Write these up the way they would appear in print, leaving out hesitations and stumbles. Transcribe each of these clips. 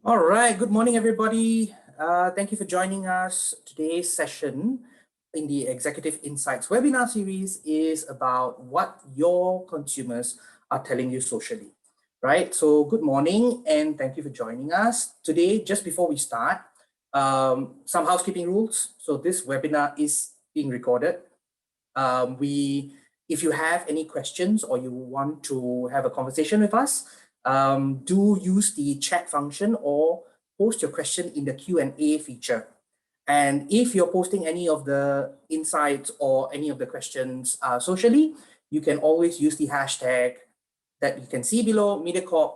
All right, good morning, everybody. Thank you for joining us. Today's session in the Executive Insights webinar series is about what your consumers are telling you socially, right? So good morning and thank you for joining us. Today, just before we start, some housekeeping rules. So this webinar is being recorded. If you have any questions or you want to have a conversation with us, do use the chat function or post your question in the Q&A feature. And if you're posting any of the insights or any of the questions socially, you can always use the hashtag that you can see below, Mediacorp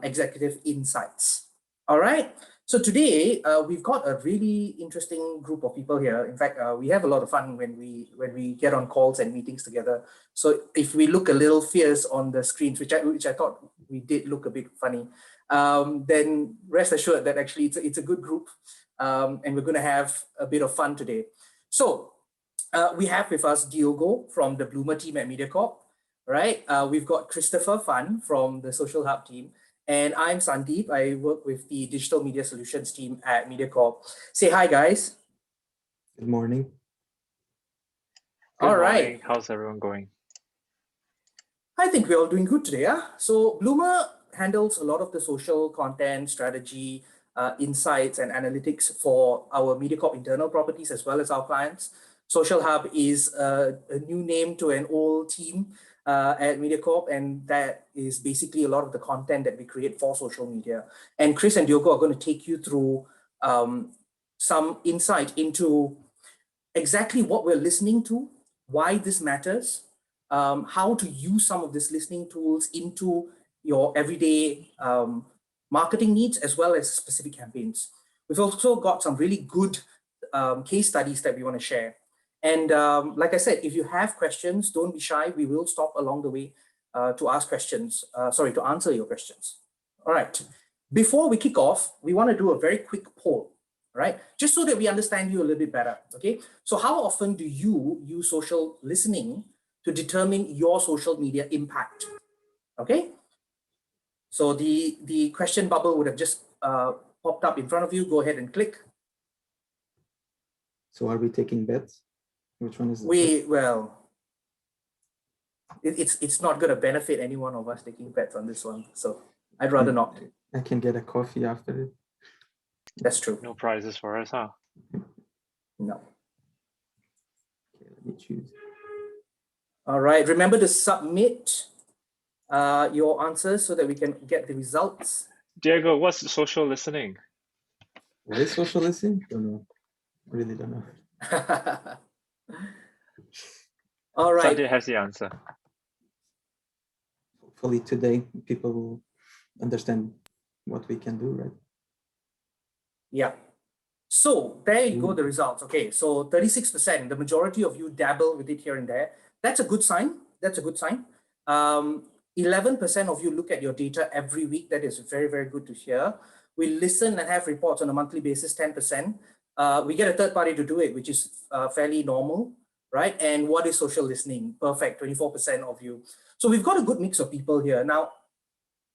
Executive Insights. All right. So today we've got a really interesting group of people here. In fact, we have a lot of fun when we get on calls and meetings together. So if we look a little fierce on the screens, which I thought we did look a bit funny, then rest assured that actually it's a good group, and we're going to have a bit of fun today. So we have with us Diogo from the Bloomr team at Mediacorp, right? We've got Christopher Fan from the Social Hub team. And I'm Sandeep. I work with the Digital Media Solutions team at Mediacorp. Say hi, guys. Good morning. Good morning. How's everyone going? I think we're all doing good today. So Bloomr handles a lot of the social content, strategy, insights, and analytics for our Mediacorp internal properties as well as our clients. Social Hub is a new name to an old team at Mediacorp, and that is basically a lot of the content that we create for social media. And Chris and Diogo are going to take you through some insight into exactly what we're listening to, why this matters, how to use some of these listening tools into your everyday marketing needs as well as specific campaigns. We've also got some really good case studies that we want to share. And like I said, if you have questions, don't be shy. We will stop along the way to ask questions, to answer your questions. All right. Before we kick off, we want to do a very quick poll, right? Just so that we understand you a little bit better, okay? So how often do you use social listening to determine your social media impact, okay? So the question bubble would have just popped up in front of you. Go ahead and click. So are we taking bets? Which one is it? Well, it's not going to benefit any one of us taking bets on this one. So I'd rather not. I can get a coffee after it. That's true. No prizes for us, huh? No. Okay, let me choose. All right. Remember to submit your answers so that we can get the results. Diego, what's social listening? What is social listening? Don't know. Really don't know. All right. Sandeep has the answer. Hopefully today people will understand what we can do, right? Yeah. So there you go, the results. Okay, so 36%, the majority of you dabble with it here and there. That's a good sign. That's a good sign. 11% of you look at your data every week. That is very, very good to hear. We listen and have reports on a monthly basis, 10%. We get a third party to do it, which is fairly normal, right? And what is social listening? Perfect, 24% of you. So we've got a good mix of people here. Now,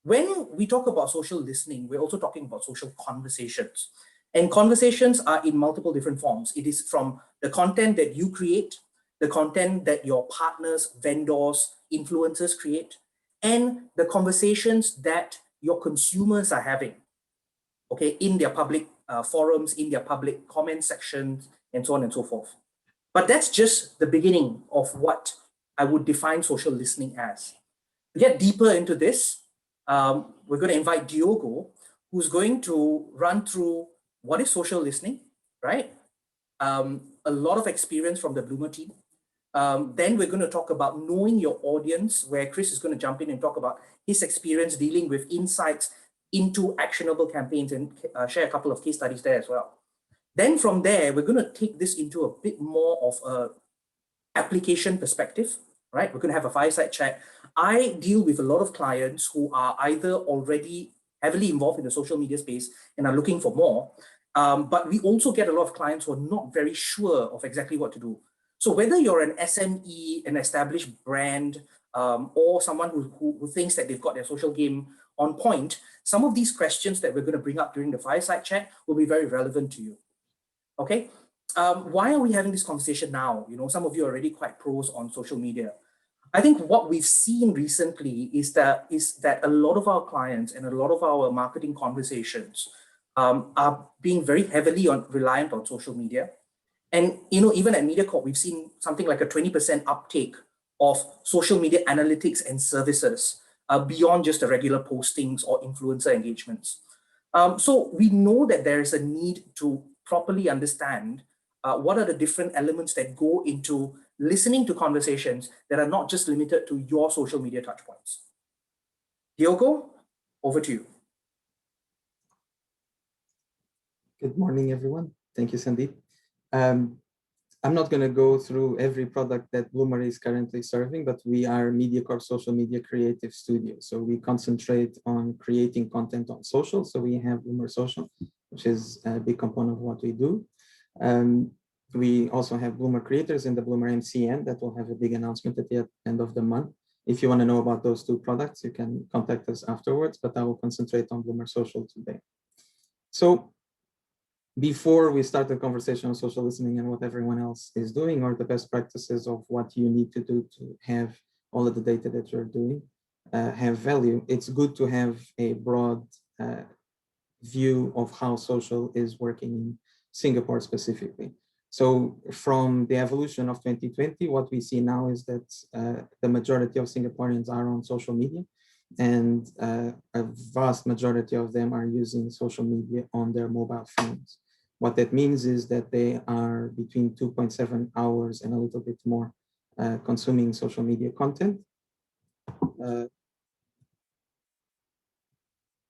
when we talk about social listening, we're also talking about social conversations. And conversations are in multiple different forms. It is from the content that you create, the content that your partners, vendors, influencers create, and the conversations that your consumers are having, okay, in their public forums, in their public comment sections, and so on and so forth. But that's just the beginning of what I would define social listening as. To get deeper into this, we're going to invite Diogo, who's going to run through what is social listening, right? A lot of experience from the Bloomr team. Then we're going to talk about knowing your audience, where Chris is going to jump in and talk about his experience dealing with insights into actionable campaigns and share a couple of case studies there as well. Then from there, we're going to take this into a bit more of a application perspective, right? We're going to have a fireside chat. I deal with a lot of clients who are either already heavily involved in the social media space and are looking for more, but we also get a lot of clients who are not very sure of exactly what to do. So whether you're an SME, an established brand, or someone who thinks that they've got their social game on point, some of these questions that we're going to bring up during the fireside chat will be very relevant to you. Okay, why are we having this conversation now? You know, some of you are already quite pros on social media. I think what we've seen recently is that a lot of our clients and a lot of our marketing conversations are being very heavily reliant on social media. And you know, even at Mediacorp, we've seen something like a 20% uptake of social media analytics and services beyond just the regular postings or influencer engagements. So we know that there is a need to properly understand what are the different elements that go into listening to conversations that are not just limited to your social media touchpoints. Diogo, over to you. Good morning, everyone. Thank you, Sandeep. I'm not going to go through every product that Bloomr is currently serving, but we are Mediacorp Social Media Creative Studio. So we concentrate on creating content on social. So we have Bloomr Social, which is a big component of what we do. We also have Bloomr Creators and the Bloomr MCN that will have a big announcement at the end of the month. If you want to know about those two products, you can contact us afterwards, but I will concentrate on Bloomr Social today. So before we start the conversation on social listening and what everyone else is doing, or the best practices of what you need to do to have all of the data that you're doing have value, it's good to have a broad view of how social is working in Singapore specifically. So from the evolution of 2020, what we see now is that the majority of Singaporeans are on social media, and a vast majority of them are using social media on their mobile phones. What that means is that they are between 2.7 hours and a little bit more consuming social media content.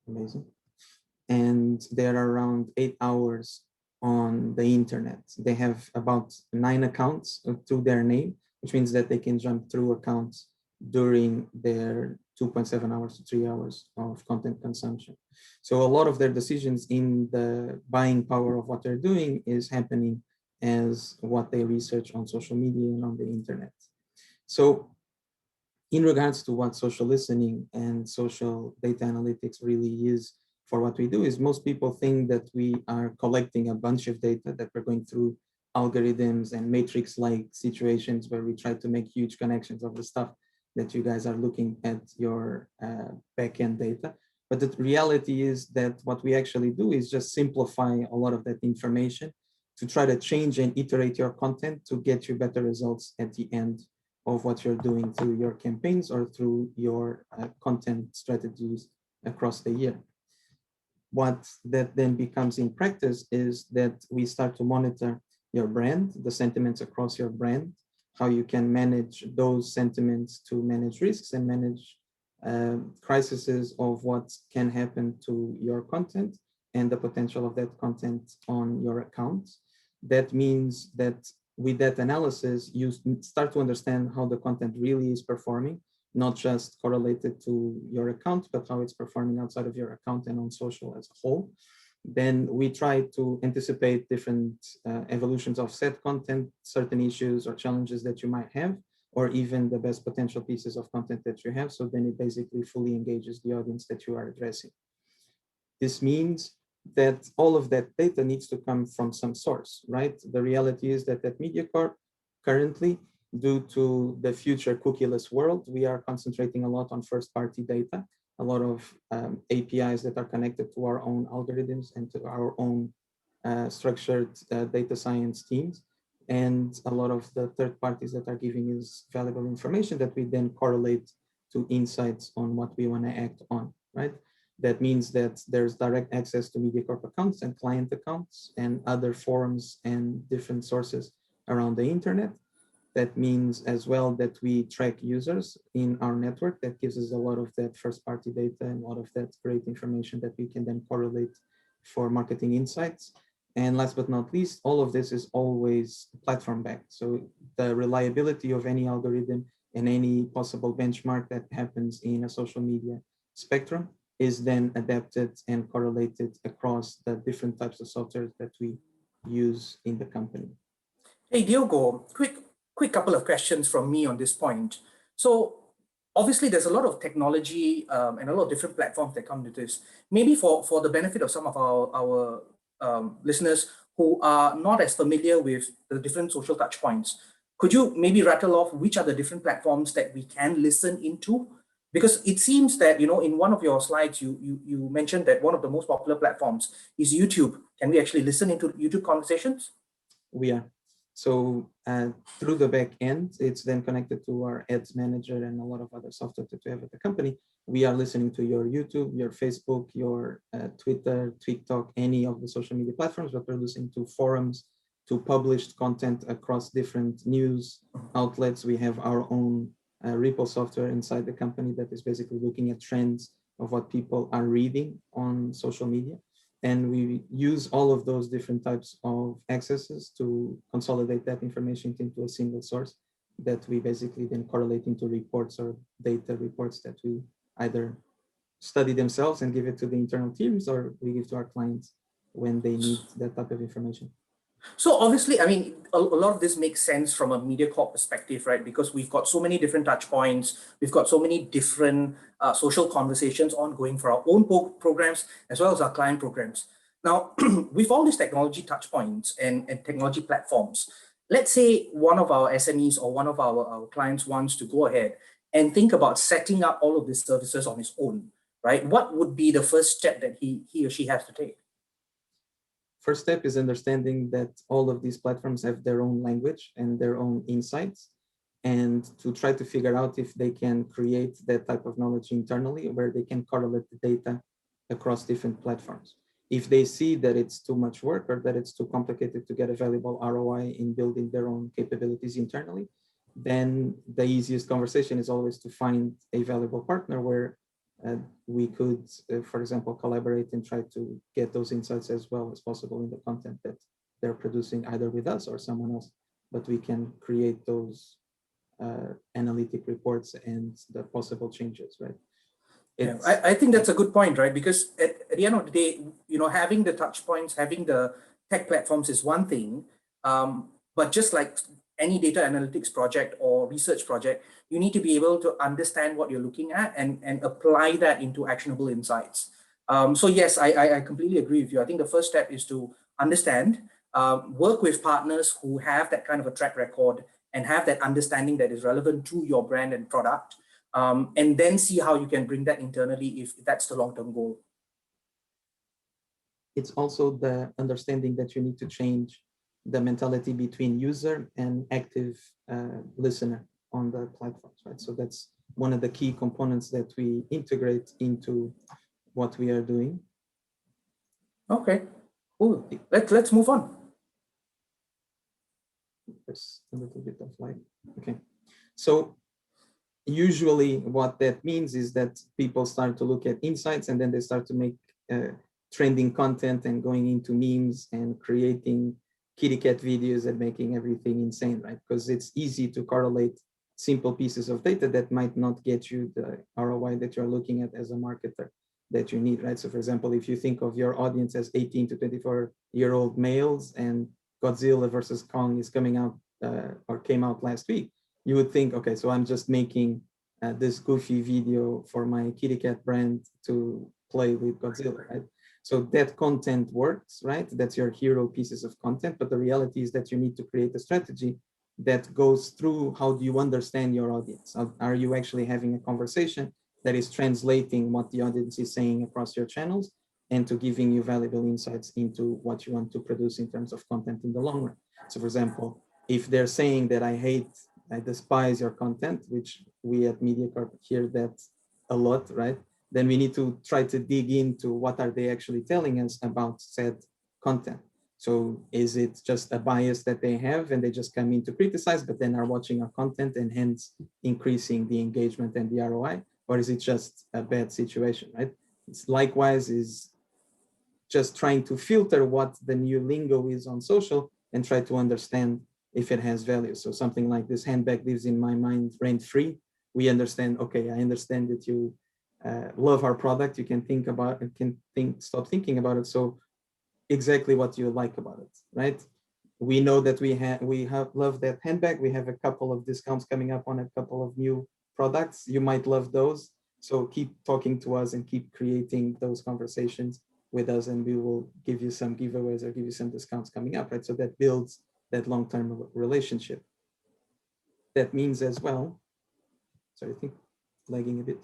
Amazing. And there are around 8 hours on the internet. They have about 9 accounts to their name, which means that they can jump through accounts during their 2.7 hours to 3 hours of content consumption. So a lot of their decisions in the buying power of what they're doing is happening as what they research on social media and on the internet. So in regards to what social listening and social data analytics really is for what we do, is most people think that we are collecting a bunch of data, that we're going through algorithms and matrix-like situations where we try to make huge connections of the stuff that you guys are looking at your backend data. But the reality is that what we actually do is just simplify a lot of that information to try to change and iterate your content to get you better results at the end of what you're doing through your campaigns or through your content strategies across the year. What that then becomes in practice is that we start to monitor your brand, the sentiments across your brand, how you can manage those sentiments to manage risks and manage crises of what can happen to your content and the potential of that content on your account. That means that with that analysis, you start to understand how the content really is performing, not just correlated to your account, but how it's performing outside of your account and on social as a whole. Then we try to anticipate different evolutions of set content, certain issues or challenges that you might have, or even the best potential pieces of content that you have. So then it basically fully engages the audience that you are addressing. This means that all of that data needs to come from some source, right? The reality is that at Mediacorp, currently, due to the future cookieless world, we are concentrating a lot on first-party data, a lot of APIs that are connected to our own algorithms and to our own structured data science teams, and a lot of the third parties that are giving us valuable information that we then correlate to insights on what we want to act on, right? That means that there's direct access to Mediacorp accounts and client accounts and other forums and different sources around the internet. That means as well that we track users in our network. That gives us a lot of that first-party data and a lot of that great information that we can then correlate for marketing insights. And last but not least, all of this is always platform-backed. So the reliability of any algorithm and any possible benchmark that happens in a social media spectrum is then adapted and correlated across the different types of software that we use in the company. Hey, Diogo, quick couple of questions from me on this point. So obviously there's a lot of technology and a lot of different platforms that come to this. Maybe for the benefit of some of our listeners who are not as familiar with the different social touch points, could you maybe rattle off which are the different platforms that we can listen into? Because it seems that, you know, in one of your slides, you mentioned that one of the most popular platforms is YouTube. Can we actually listen into YouTube conversations? We are. So through the back end, it's then connected to our ads manager and a lot of other software that we have at the company. We are listening to your YouTube, your Facebook, your Twitter, TikTok, any of the social media platforms, but we're listening to forums, to published content across different news outlets. We have our own repo software inside the company that is basically looking at trends of what people are reading on social media. And we use all of those different types of accesses to consolidate that information into a single source that we basically then correlate into reports or data reports that we either study themselves and give it to the internal teams, or we give to our clients when they need that type of information. So obviously, I mean, a lot of this makes sense from a Mediacorp perspective, right? Because we've got so many different touch points, we've got so many different social conversations ongoing for our own programs as well as our client programs. Now, with all these technology touch points and technology platforms, let's say one of our SMEs or one of our clients wants to go ahead and think about setting up all of these services on his own, right? What would be the first step that he or she has to take? First step is understanding that all of these platforms have their own language and their own insights, and to try to figure out if they can create that type of knowledge internally where they can correlate the data across different platforms. If they see that it's too much work or that it's too complicated to get a valuable ROI in building their own capabilities internally, then the easiest conversation is always to find a valuable partner where we could, for example, collaborate and try to get those insights as well as possible in the content that they're producing either with us or someone else, but we can create those analytic reports and the possible changes, right? Yeah, I think that's a good point, right? Because at the end of the day, you know, having the touch points, having the tech platforms is one thing, but just like any data analytics project or research project, you need to be able to understand what you're looking at and apply that into actionable insights. So yes, I completely agree with you. I think the first step is to understand, work with partners who have that kind of a track record and have that understanding that is relevant to your brand and product, and then see how you can bring that internally if that's the long-term goal. It's also the understanding that you need to change the mentality between user and active listener on the platforms, right? So that's one of the key components that we integrate into what we are doing. Okay, cool. Let's move on. There's a little bit of light. Okay, so usually what that means is that people start to look at insights and then they start to make trending content and going into memes and creating kitty cat videos and making everything insane, right? Because it's easy to correlate simple pieces of data that might not get you the ROI that you're looking at as a marketer that you need, right? So for example, if you think of your audience as 18 to 24-year-old males and Godzilla versus Kong is coming out or came out last week, you would think, okay, so I'm just making this goofy video for my kitty cat brand to play with Godzilla, right? So that content works, right? That's your hero pieces of content. But the reality is that you need to create a strategy that goes through how do you understand your audience? Are you actually having a conversation that is translating what the audience is saying across your channels and to giving you valuable insights into what you want to produce in terms of content in the long run? So for example, if they're saying that I despise your content, which we at Mediacorp hear that a lot, right? Then we need to try to dig into what are they actually telling us about said content. So is it just a bias that they have and they just come in to criticize, but then are watching our content and hence increasing the engagement and the ROI? Or is it just a bad situation, right? It's likewise is just trying to filter what the new lingo is on social and try to understand if it has value. So something like this handbag lives in my mind rent-free. We understand, okay, I understand that you love our product. You can think about it, stop thinking about it. So exactly what you like about it, right? We know that we have love that handbag. We have a couple of discounts coming up on a couple of new products, you might love those. So keep talking to us and keep creating those conversations with us, and we will give you some giveaways or give you some discounts coming up, right? So that builds that long-term relationship. That means as well, sorry, I think lagging a bit.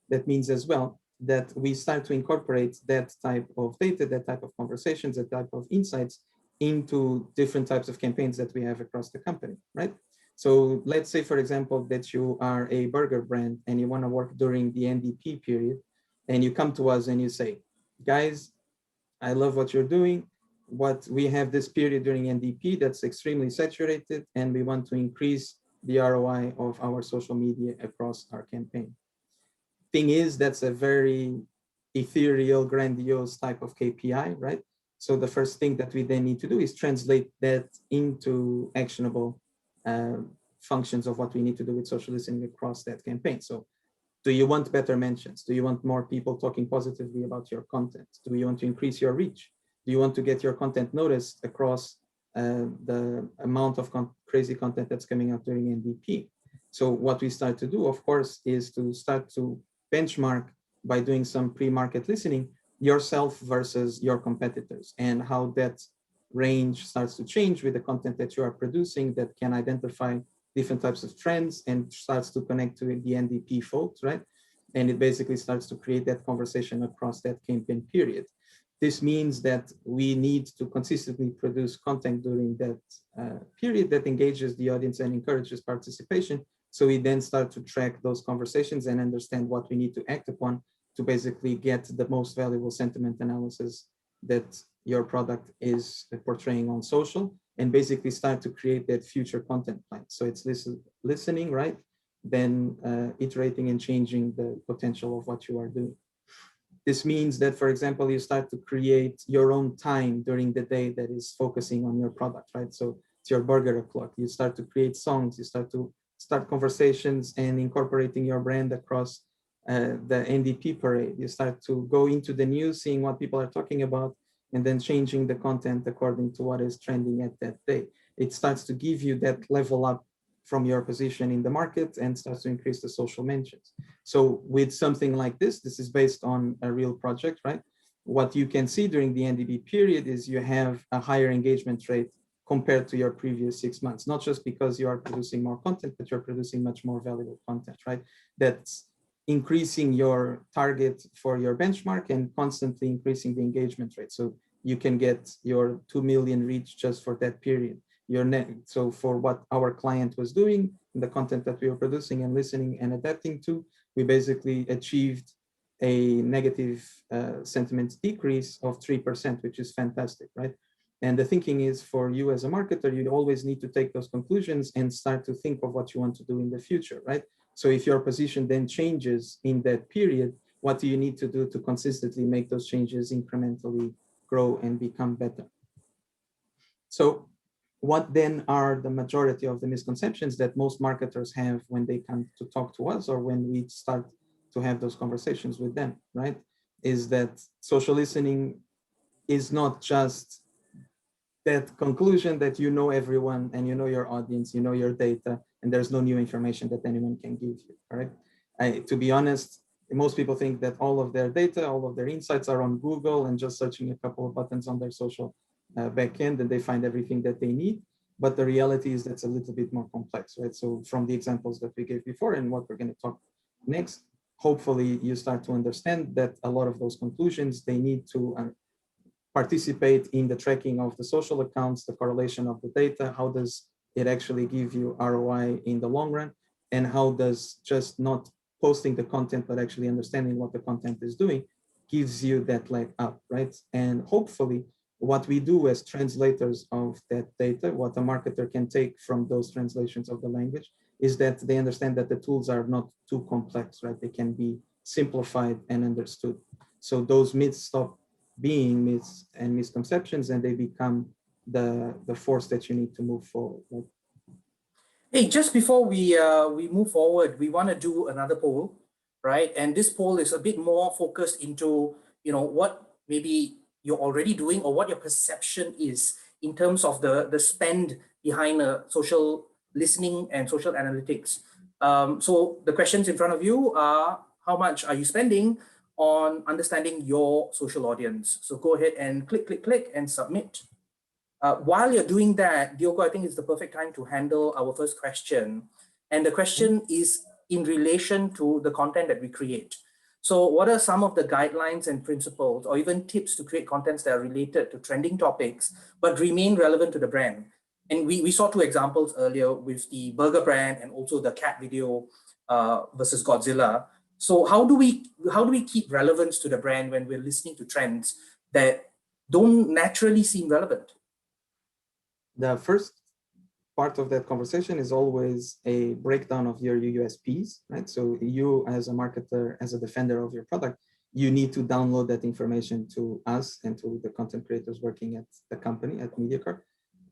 That means as well that we start to incorporate that type of data, that type of conversations, that type of insights into different types of campaigns that we have across the company, right? So let's say, for example, that you are a burger brand and you want to work during the NDP period, and you come to us and you say, guys, I love what you're doing. What we have this period during NDP that's extremely saturated, and we want to increase the ROI of our social media across our campaign. Thing is, that's a very ethereal, grandiose type of KPI, right? So the first thing that we then need to do is translate that into actionable functions of what we need to do with social listening across that campaign. So do you want better mentions? Do you want more people talking positively about your content? Do you want to increase your reach? Do you want to get your content noticed across the amount of crazy content that's coming out during NDP? So what we start to do, of course, is to start to benchmark by doing some pre-market listening yourself versus your competitors, and how that range starts to change with the content that you are producing that can identify different types of trends and starts to connect to the NDP folks, right? And it basically starts to create that conversation across that campaign period. This means that we need to consistently produce content during that period that engages the audience and encourages participation. So we then start to track those conversations and understand what we need to act upon to basically get the most valuable sentiment analysis that your product is portraying on social, and basically start to create that future content plan. So it's listening, right? Then iterating and changing the potential of what you are doing. This means that, for example, you start to create your own time during the day that is focusing on your product, right? So it's your burger o'clock. You start to create songs, you start conversations and incorporating your brand across the NDP parade. You start to go into the news, seeing what people are talking about, and then changing the content according to what is trending at that day. It starts to give you that level up from your position in the market and starts to increase the social mentions. So with something like this is based on a real project, right? What you can see during the NDP period is you have a higher engagement rate compared to your previous 6 months, not just because you are producing more content, but you're producing much more valuable content, right? That's increasing your target for your benchmark and constantly increasing the engagement rate. So you can get your 2 million reach just for that period. Your net, so for what our client was doing, the content that we were producing and listening and adapting to, we basically achieved a negative sentiment decrease of 3%, which is fantastic, right? And the thinking is, for you as a marketer, you always need to take those conclusions and start to think of what you want to do in the future, right? So if your position then changes in that period, what do you need to do to consistently make those changes incrementally grow and become better? So what then are the majority of the misconceptions that most marketers have when they come to talk to us, or when we start to have those conversations with them, right? Is that social listening is not just that conclusion that you know everyone and you know your audience, you know your data, and there's no new information that anyone can give you, all right? To be honest, most people think that all of their data, all of their insights are on Google and just searching a couple of buttons on their social backend, and they find everything that they need. But the reality is that's a little bit more complex, right? So from the examples that we gave before and what we're going to talk next, hopefully you start to understand that a lot of those conclusions, they need to participate in the tracking of the social accounts, the correlation of the data. How does it actually give you ROI in the long run? And how does just not posting the content, but actually understanding what the content is doing, gives you that leg up, right? And hopefully what we do as translators of that data, what a marketer can take from those translations of the language, is that they understand that the tools are not too complex, right? They can be simplified and understood. So those myths stop being myths and misconceptions, and they become the force that you need to move forward. Right? Hey, just before we move forward, we want to do another poll, right? And this poll is a bit more focused into, what maybe you're already doing or what your perception is in terms of the spend behind social listening and social analytics. So the questions in front of you are, how much are you spending on understanding your social audience? So go ahead and click and submit. While you're doing that, Diogo, I think it's the perfect time to handle our first question. And the question is in relation to the content that we create. So what are some of the guidelines and principles or even tips to create contents that are related to trending topics, but remain relevant to the brand? And we saw two examples earlier with the burger brand and also the cat video versus Godzilla. So how do we keep relevance to the brand when we're listening to trends that don't naturally seem relevant? The first part of that conversation is always a breakdown of your USPs, right? So you as a marketer, as a defender of your product, you need to download that information to us and to the content creators working at the company, at Mediacorp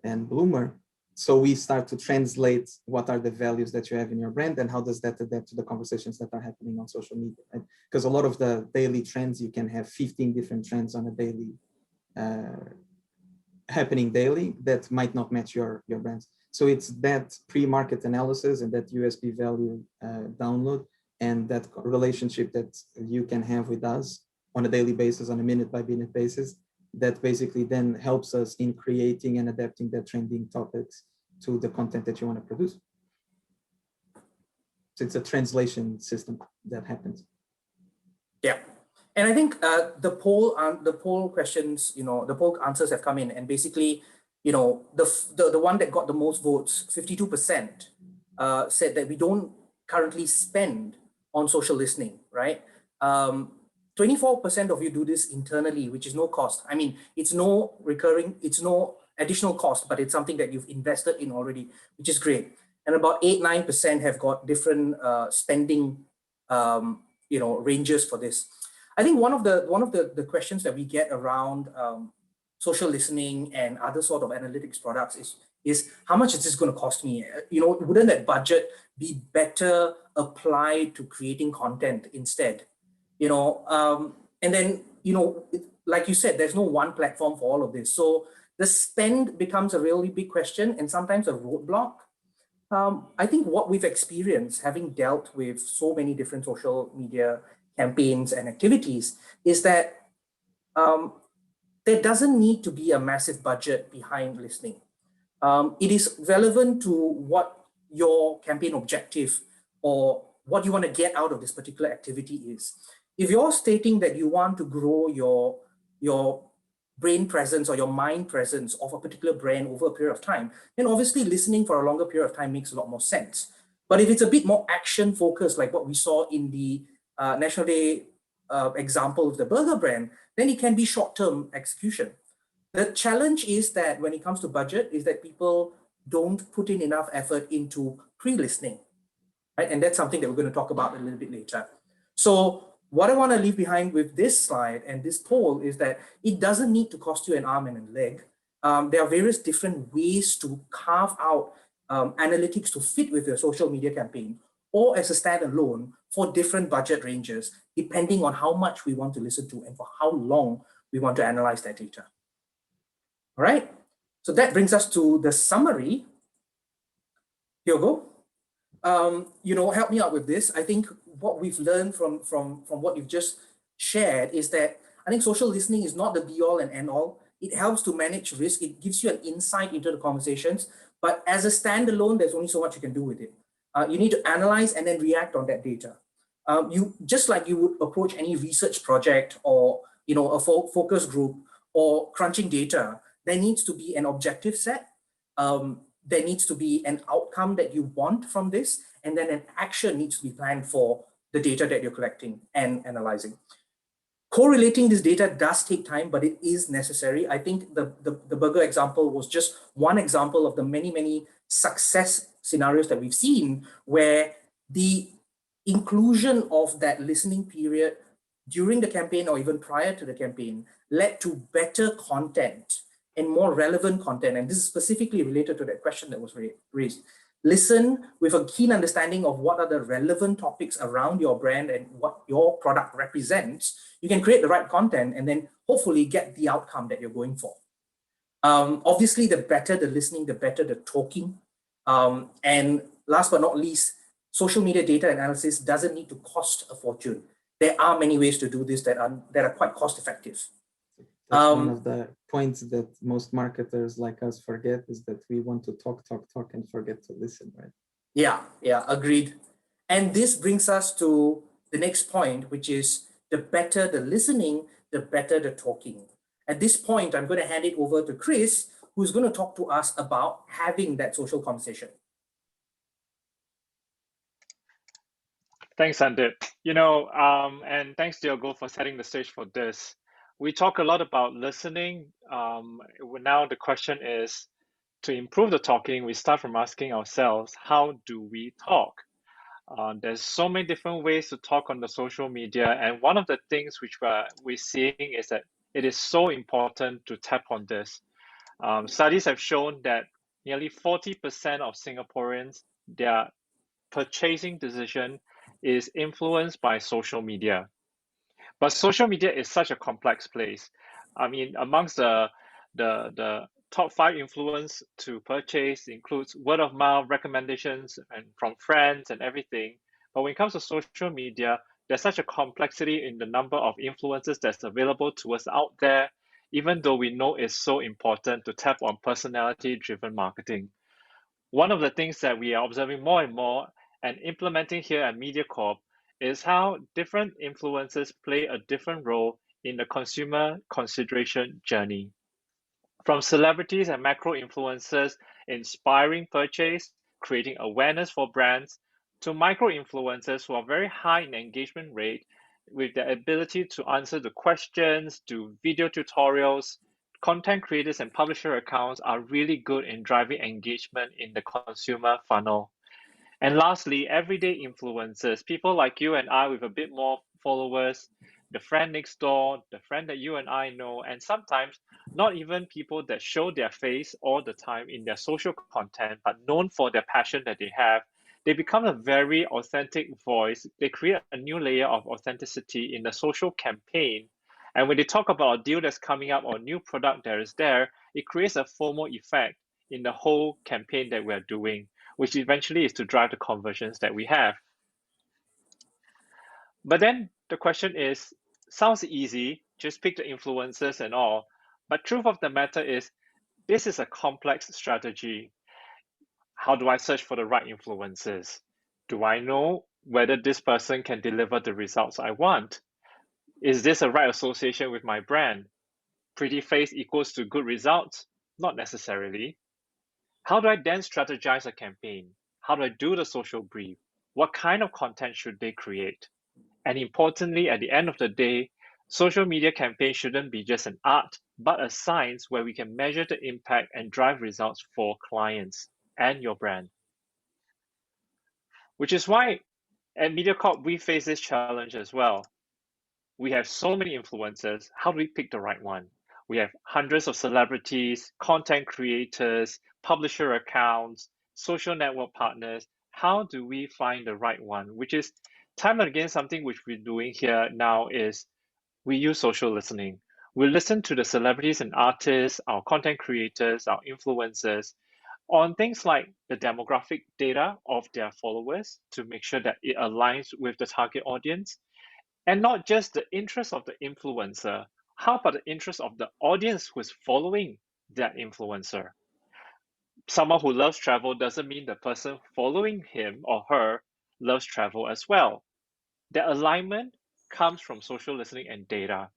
and Bloomr. So we start to translate what are the values that you have in your brand and how does that adapt to the conversations that are happening on social media, right? Because a lot of the daily trends, you can have 15 different trends on a daily, happening daily that might not match your brands. So it's that pre-market analysis and that USP value download and that relationship that you can have with us on a daily basis, on a minute by minute basis, that basically then helps us in creating and adapting the trending topics to the content that you want to produce. So it's a translation system that happens. Yeah. And I think the poll questions, the poll answers have come in, and basically, the one that got the most votes, 52%, said that we don't currently spend on social listening, right? 24% of you do this internally, which is no cost. I mean, it's no additional cost, but it's something that you've invested in already, which is great. And about 8-9% have got different spending, ranges for this. I think one of the questions that we get around social listening and other sort of analytics products is how much is this going to cost me? Wouldn't that budget be better applied to creating content instead? And then, like you said, there's no one platform for all of this. So the spend becomes a really big question and sometimes a roadblock. I think what we've experienced, having dealt with so many different social media campaigns and activities, is that there doesn't need to be a massive budget behind listening. It is relevant to what your campaign objective or what you want to get out of this particular activity is. If you're stating that you want to grow your brain presence or your mind presence of a particular brand over a period of time, then obviously listening for a longer period of time makes a lot more sense. But if it's a bit more action focused, like what we saw in the National Day example of the burger brand, then it can be short-term execution. The challenge is that when it comes to budget is that people don't put in enough effort into pre-listening, right? And that's something that we're going to talk about a little bit later. So what I want to leave behind with this slide and this poll is that it doesn't need to cost you an arm and a leg. There are various different ways to carve out analytics to fit with your social media campaign or as a standalone for different budget ranges, depending on how much we want to listen to and for how long we want to analyze that data. All right, so that brings us to the summary. Diogo, help me out with this. I think what we've learned from what you've just shared is that I think social listening is not the be all and end all. It helps to manage risk. It gives you an insight into the conversations, but as a standalone, there's only so much you can do with it. You need to analyze and then react on that data. Just like you would approach any research project or a focus group or crunching data, there needs to be an objective set. There needs to be an outcome that you want from this, and then an action needs to be planned for the data that you're collecting and analyzing. Correlating this data does take time, but it is necessary. I think the burger example was just one example of the many, many success scenarios that we've seen where the inclusion of that listening period during the campaign or even prior to the campaign led to better content and more relevant content. And this is specifically related to that question that was raised. Listen with a keen understanding of what are the relevant topics around your brand and what your product represents. You can create the right content and then hopefully get the outcome that you're going for. Obviously, the better the listening, the better the talking. And last but not least, social media data analysis doesn't need to cost a fortune. There are many ways to do this that are quite cost effective. That's one of the points that most marketers like us forget, is that we want to talk, and forget to listen, right? Yeah, agreed. And this brings us to the next point, which is the better the listening, the better the talking. At this point, I'm going to hand it over to Chris, who's going to talk to us about having that social conversation. Thanks, Sandeep. And thanks, Diogo, for setting the stage for this. We talk a lot about listening. Now the question is, to improve the talking, we start from asking ourselves, how do we talk? There's so many different ways to talk on the social media, and one of the things which we're seeing is that it is so important to tap on this. Studies have shown that nearly 40% of Singaporeans, their purchasing decision is influenced by social media. But social media is such a complex place. I mean, amongst the top 5 influence to purchase includes word of mouth recommendations and from friends and everything. But when it comes to social media, there's such a complexity in the number of influences that's available to us out there, even though we know it's so important to tap on personality-driven marketing. One of the things that we are observing more and more and implementing here at Mediacorp is how different influences play a different role in the consumer consideration journey. From celebrities and macro influencers inspiring purchase, creating awareness for brands, to micro influencers who are very high in engagement rate with the ability to answer the questions, do video tutorials. Content creators and publisher accounts are really good in driving engagement in the consumer funnel. And lastly, everyday influencers, people like you and I with a bit more followers, the friend next door, the friend that you and I know, and sometimes not even people that show their face all the time in their social content, but known for their passion that they have. They become a very authentic voice. They create a new layer of authenticity in the social campaign. And when they talk about a deal that's coming up or a new product that is there, it creates a FOMO effect in the whole campaign that we're doing, which eventually is to drive the conversions that we have. But then the question is, sounds easy, just pick the influencers and all. But truth of the matter is, this is a complex strategy. How do I search for the right influencers? Do I know whether this person can deliver the results I want? Is this a right association with my brand? Pretty face equals to good results? Not necessarily. How do I then strategize a campaign? How do I do the social brief? What kind of content should they create? And importantly, at the end of the day, social media campaigns shouldn't be just an art, but a science where we can measure the impact and drive results for clients and your brand. Which is why at Mediacorp, we face this challenge as well. We have so many influencers. How do we pick the right one? We have hundreds of celebrities, content creators, publisher accounts, social network partners. How do we find the right one? Which is time and again something which we're doing here now is we use social listening. We listen to the celebrities and artists, our content creators, our influencers on things like the demographic data of their followers to make sure that it aligns with the target audience. And not just the interest of the influencer. How about the interest of the audience who is following that influencer? Someone who loves travel doesn't mean the person following him or her loves travel as well. The alignment comes from social listening and data.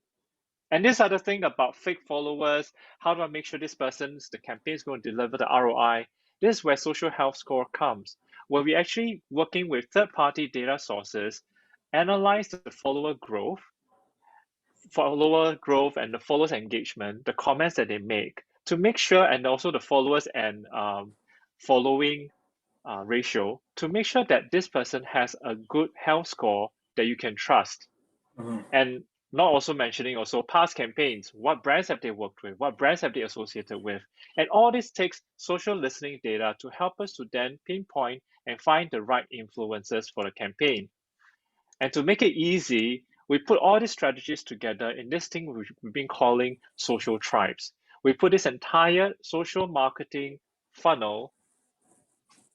And this other thing about fake followers, how do I make sure the campaign is going to deliver the ROI? This is where social health score comes, where we actually working with third-party data sources, analyze the follower growth and the followers engagement, the comments that they make, to make sure, and also the followers and following ratio, to make sure that this person has a good health score that you can trust. And not also mentioning also past campaigns, what brands have they worked with, what brands have they associated with, and all this takes social listening data to help us to then pinpoint and find the right influencers for the campaign. And to make it easy, We put all these strategies together in this thing we've been calling social tribes. We put this entire social marketing funnel,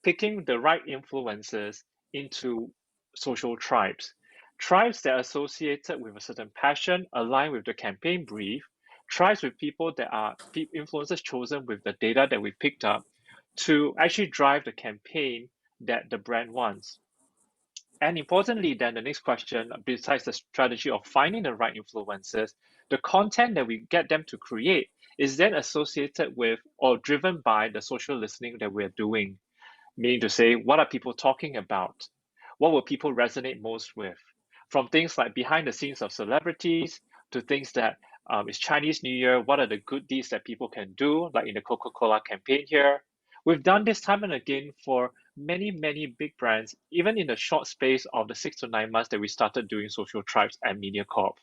picking the right influencers into social tribes. Tribes that are associated with a certain passion, aligned with the campaign brief, tribes with people that are influencers chosen with the data that we picked up to actually drive the campaign that the brand wants. And importantly, then the next question, besides the strategy of finding the right influencers, the content that we get them to create is then associated with or driven by the social listening that we're doing. Meaning to say, what are people talking about? What will people resonate most with? From things like behind the scenes of celebrities to things that it's Chinese New Year, what are the good deeds that people can do, like in the Coca-Cola campaign here? We've done this time and again for many, many big brands, even in the short space of the 6 to 9 months that we started doing social tribes at Mediacorp.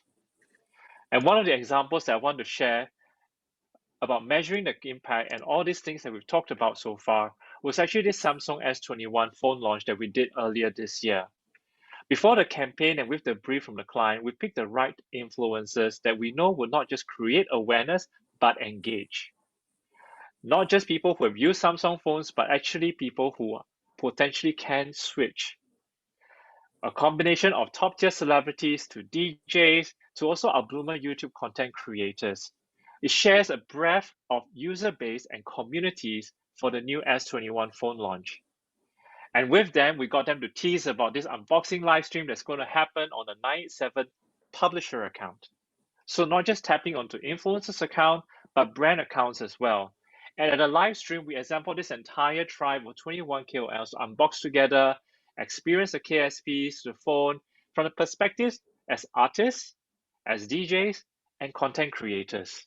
And one of the examples that I want to share about measuring the impact and all these things that we've talked about so far was actually this Samsung S21 phone launch that we did earlier this year. Before the campaign and with the brief from the client, we picked the right influencers that we know would not just create awareness, but engage. Not just people who have used Samsung phones, but actually people who potentially can switch. A combination of top-tier celebrities to DJs to also our Bloomr YouTube content creators. It shares a breadth of user base and communities for the new S21 phone launch. And with them, we got them to tease about this unboxing live stream that's going to happen on the 987 publisher account. So not just tapping onto influencers account, but brand accounts as well. And at a live stream, we assembled this entire tribe of 21 KOLs to unbox together, experience the KSPs, the phone, from the perspectives as artists, as DJs, and content creators.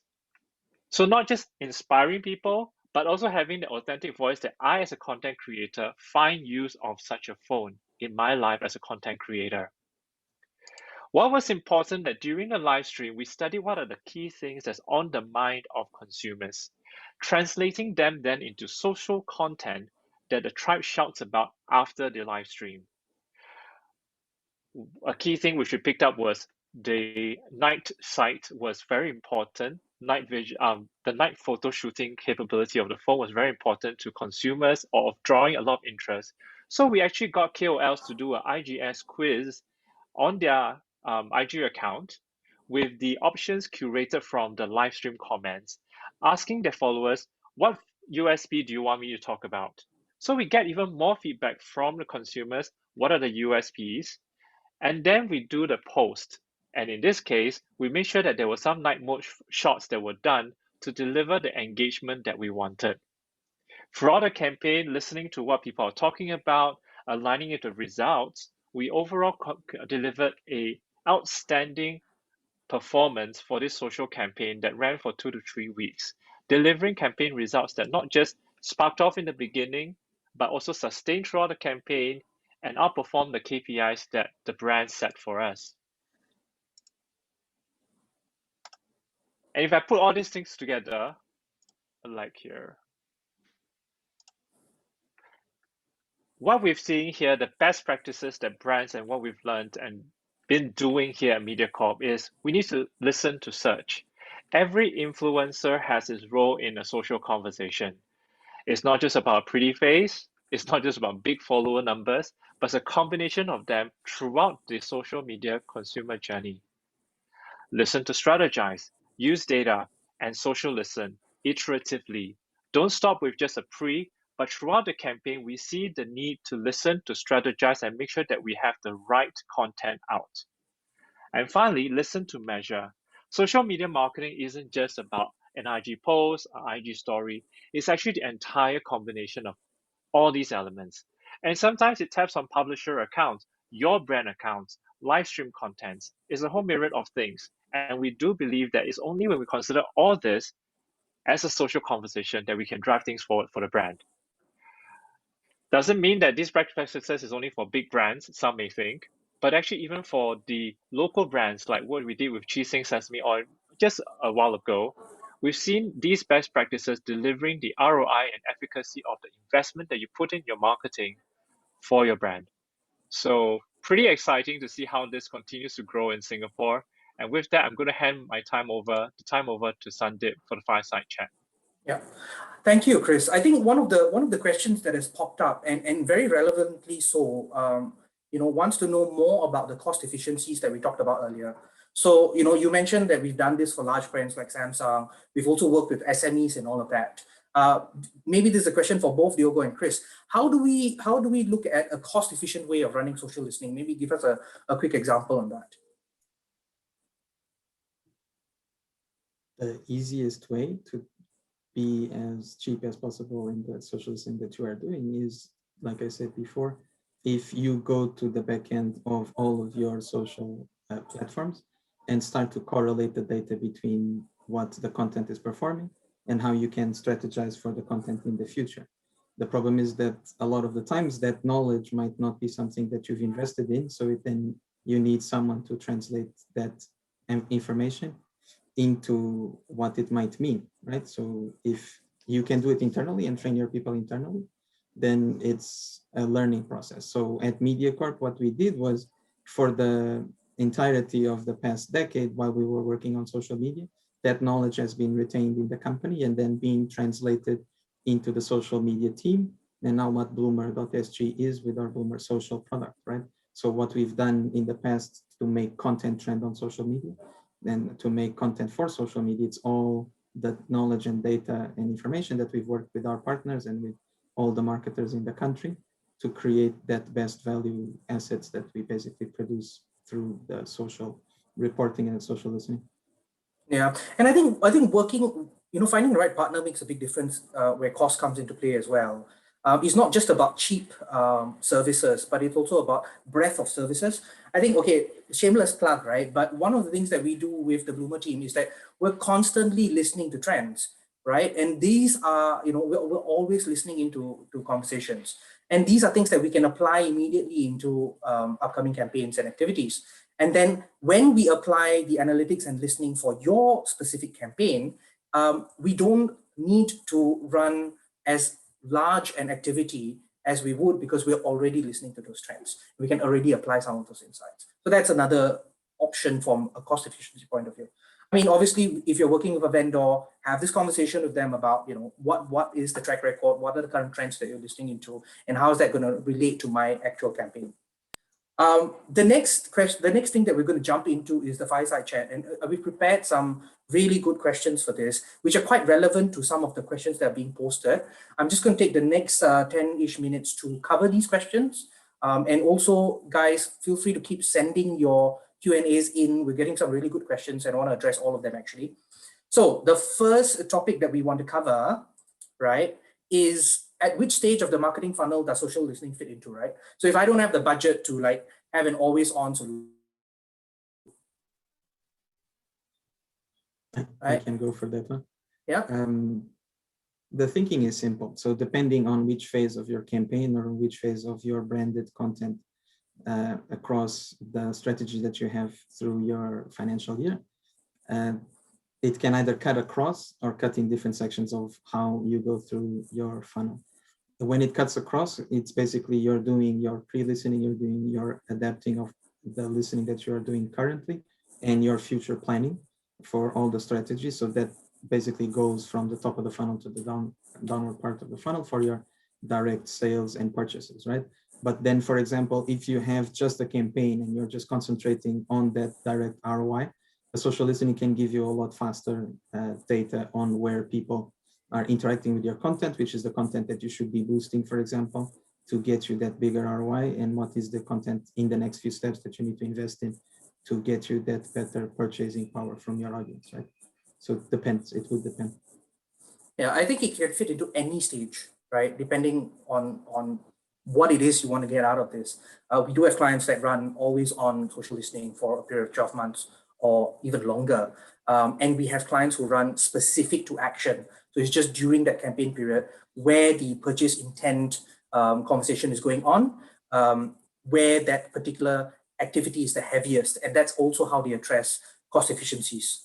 So not just inspiring people, but also having the authentic voice that I, as a content creator, find use of such a phone in my life as a content creator. What was important that during the live stream, we studied what are the key things that's on the mind of consumers, translating them then into social content that the tribe shouts about after the live stream. A key thing which we picked up was the night sight was very important. The night photo shooting capability of the phone was very important to consumers or of drawing a lot of interest. So we actually got KOLs to do an IGS quiz on their IG account with the options curated from the live stream comments, asking their followers, what USP do you want me to talk about? So we get even more feedback from the consumers. What are the USPs? And then we do the post. And in this case, we made sure that there were some night mode shots that were done to deliver the engagement that we wanted. Throughout the campaign, listening to what people are talking about, aligning it to results, we overall delivered a outstanding performance for this social campaign that ran for 2 to 3 weeks, delivering campaign results that not just sparked off in the beginning, but also sustained throughout the campaign and outperformed the KPIs that the brand set for us. And if I put all these things together, like here, what we've seen here, the best practices that brands and what we've learned and been doing here at Mediacorp is we need to listen to search. Every influencer has its role in a social conversation. It's not just about a pretty face, it's not just about big follower numbers, but it's a combination of them throughout the social media consumer journey. Listen to strategize, use data, and social listen iteratively. Don't stop with just a pre, but throughout the campaign, we see the need to listen, to strategize, and make sure that we have the right content out. And finally, listen to measure. Social media marketing isn't just about an IG post, an IG story. It's actually the entire combination of all these elements. And sometimes it taps on publisher accounts, your brand accounts, live stream contents. It's a whole myriad of things. And we do believe that it's only when we consider all this as a social conversation that we can drive things forward for the brand. Doesn't mean that this practice success is only for big brands, some may think, but actually even for the local brands like what we did with Cheesing Sesame Oil just a while ago, we've seen these best practices delivering the ROI and efficacy of the investment that you put in your marketing for your brand. So pretty exciting to see how this continues to grow in Singapore. And with that, I'm going to hand my time over to Sandeep for the fireside chat. Yeah, thank you, Chris. I think one of the questions that has popped up, and very relevantly so, wants to know more about the cost efficiencies that we talked about earlier. So, you mentioned that we've done this for large brands like Samsung. We've also worked with SMEs and all of that. Maybe this is a question for both Diogo and Chris. How do we look at a cost efficient way of running social listening? Maybe give us a quick example on that. The easiest way to be as cheap as possible in the social listening that you are doing is, like I said before, if you go to the back end of all of your social platforms and start to correlate the data between what the content is performing and how you can strategize for the content in the future. The problem is that a lot of the times that knowledge might not be something that you've invested in, so then you need someone to translate that information into what it might mean, right? So if you can do it internally and train your people internally, then it's a learning process. So at Mediacorp, what we did was, for the entirety of the past decade while we were working on social media, that knowledge has been retained in the company and then being translated into the social media team. And now what Bloomr.SG is with our Bloomr social product, right? So what we've done in the past to make content trend on social media, and to make content for social media, it's all the knowledge and data and information that we've worked with our partners and with all the marketers in the country to create that best value assets that we basically produce through the social reporting and social listening. Yeah, and I think working, finding the right partner makes a big difference where cost comes into play as well. It's not just about cheap services, but it's also about breadth of services. I think, okay, shameless plug, right? But one of the things that we do with the Bloomr team is that we're constantly listening to trends, right? And these are, we're always listening into conversations. And these are things that we can apply immediately into upcoming campaigns and activities. And then when we apply the analytics and listening for your specific campaign, we don't need to run as large an activity as we would, because we're already listening to those trends. We can already apply some of those insights. So that's another option from a cost efficiency point of view. I mean, obviously, if you're working with a vendor, have this conversation with them about, what is the track record, what are the current trends that you're listening into, and how is that going to relate to my actual campaign? The next thing that we're going to jump into is the fireside chat, and we've prepared some really good questions for this, which are quite relevant to some of the questions that are being posted. I'm just going to take the next 10-ish minutes to cover these questions. And also, guys, feel free to keep sending your Q&As in. We're getting some really good questions, and I want to address all of them, actually. So the first topic that we want to cover, right, is at which stage of the marketing funnel does social listening fit into, right? So if I don't have the budget to have an always on solution, I can go for that one. Yeah. The thinking is simple. So depending on which phase of your campaign or which phase of your branded content across the strategy that you have through your financial year, it can either cut across or cut in different sections of how you go through your funnel. When it cuts across, it's basically you're doing your pre-listening, you're doing your adapting of the listening that you are doing currently, and your future planning for all the strategies. So that basically goes from the top of the funnel to the downward part of the funnel for your direct sales and purchases, right? But then, for example, if you have just a campaign and you're just concentrating on that direct ROI, the social listening can give you a lot faster data on where people are interacting with your content, which is the content that you should be boosting, for example, to get you that bigger ROI, and what is the content in the next few steps that you need to invest in to get you that better purchasing power from your audience, right? So it depends, it would depend. Yeah, I think it can fit into any stage, right? Depending on what it is you want to get out of this. We do have clients that run always on social listening for a period of 12 months or even longer. And we have clients who run specific to action. So it's just during that campaign period where the purchase intent conversation is going on, where that particular activity is the heaviest. And that's also how they address cost efficiencies.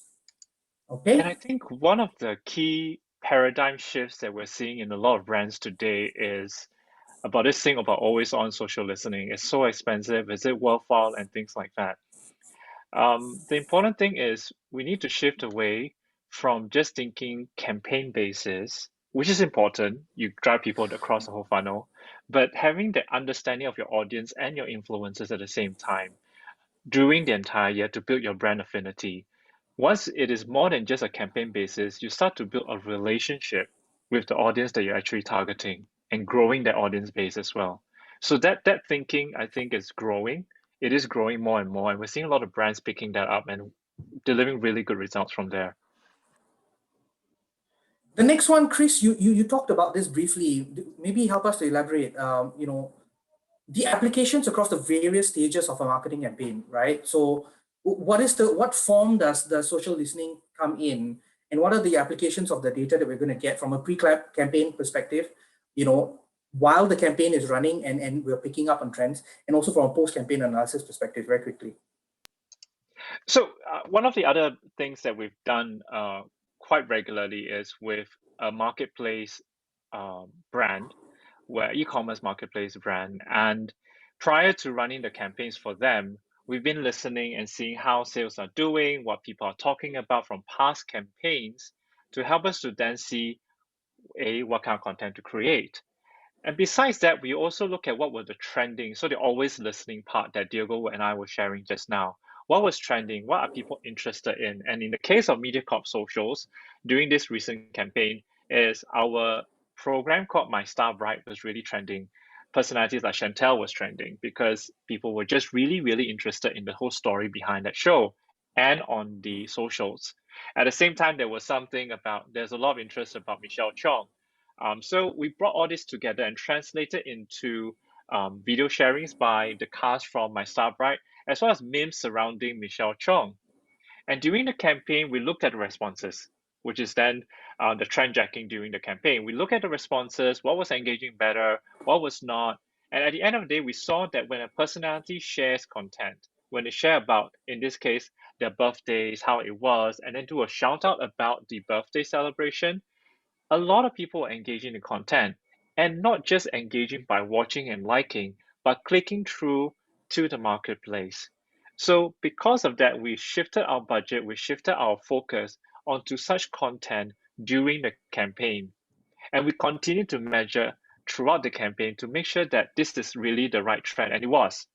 Okay. And I think one of the key paradigm shifts that we're seeing in a lot of brands today is about this thing about always on social listening. It's so expensive. Is it worthwhile and things like that. The important thing is we need to shift away from just thinking campaign basis, which is important. You drive people across the whole funnel, but having the understanding of your audience and your influencers at the same time during the entire year to build your brand affinity. Once it is more than just a campaign basis, you start to build a relationship with the audience that you're actually targeting and growing that audience base as well. So that thinking, I think, is growing. It is growing more and more, and we're seeing a lot of brands picking that up and delivering really good results from there. The next one, Chris, you talked about this briefly. Maybe help us to elaborate. The applications across the various stages of a marketing campaign, right? So what form does the social listening come in, and what are the applications of the data that we're going to get from a pre-campaign perspective, while the campaign is running and we're picking up on trends, and also from a post-campaign analysis perspective, very quickly. So one of the other things that we've done quite regularly is with a marketplace brand, where e-commerce marketplace brand, and prior to running the campaigns for them, we've been listening and seeing how sales are doing, what people are talking about from past campaigns, to help us to then see what kind of content to create. And besides that, we also look at what were the trending, so the always listening part that Diogo and I were sharing just now. What was trending? What are people interested in? And in the case of Mediacorp socials, during this recent campaign, is our program called My Star Bride was really trending. Personalities like Chantel was trending because people were just really, really interested in the whole story behind that show and on the socials. At the same time, there's a lot of interest about Michelle Chong. So we brought all this together and translated into video sharings by the cast from My Star Bride, as well as memes surrounding Michelle Chong. And during the campaign, we looked at the responses, which is then the trend jacking during the campaign. We look at the responses, what was engaging better, what was not. And at the end of the day, we saw that when a personality shares content, when they share about, in this case, their birthdays, how it was, and then do a shout out about the birthday celebration, a lot of people are engaging in content, and not just engaging by watching and liking, but clicking through to the marketplace. So because of that, we shifted our budget, we shifted our focus onto such content during the campaign. And we continue to measure throughout the campaign to make sure that this is really the right trend. And it was.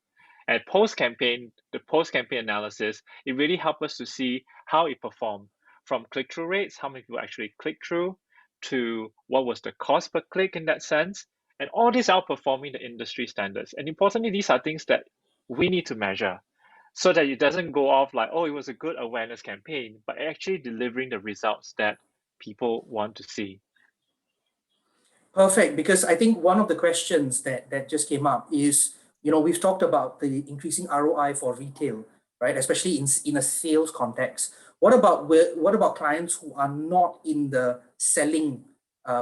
And the post-campaign analysis, it really helped us to see how it performed, from click-through rates, how many people actually click through, to what was the cost per click in that sense, and all this outperforming the industry standards. And importantly, these are things that we need to measure so that it doesn't go off like, oh, it was a good awareness campaign, but actually delivering the results that people want to see. Perfect, because I think one of the questions that just came up is, we've talked about the increasing ROI for retail, right? Especially in a sales context. What about clients who are not in the selling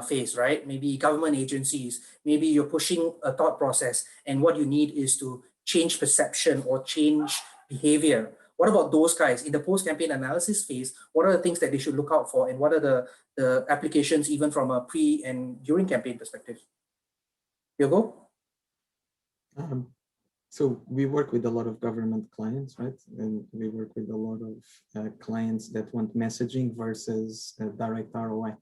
phase, right? Maybe government agencies, maybe you're pushing a thought process, and what you need is to change perception or change behavior. What about those guys in the post-campaign analysis phase? What are the things that they should look out for, and what are the applications even from a pre and during campaign perspective? Diogo? So we work with a lot of government clients, right? And we work with a lot of clients that want messaging versus direct ROI.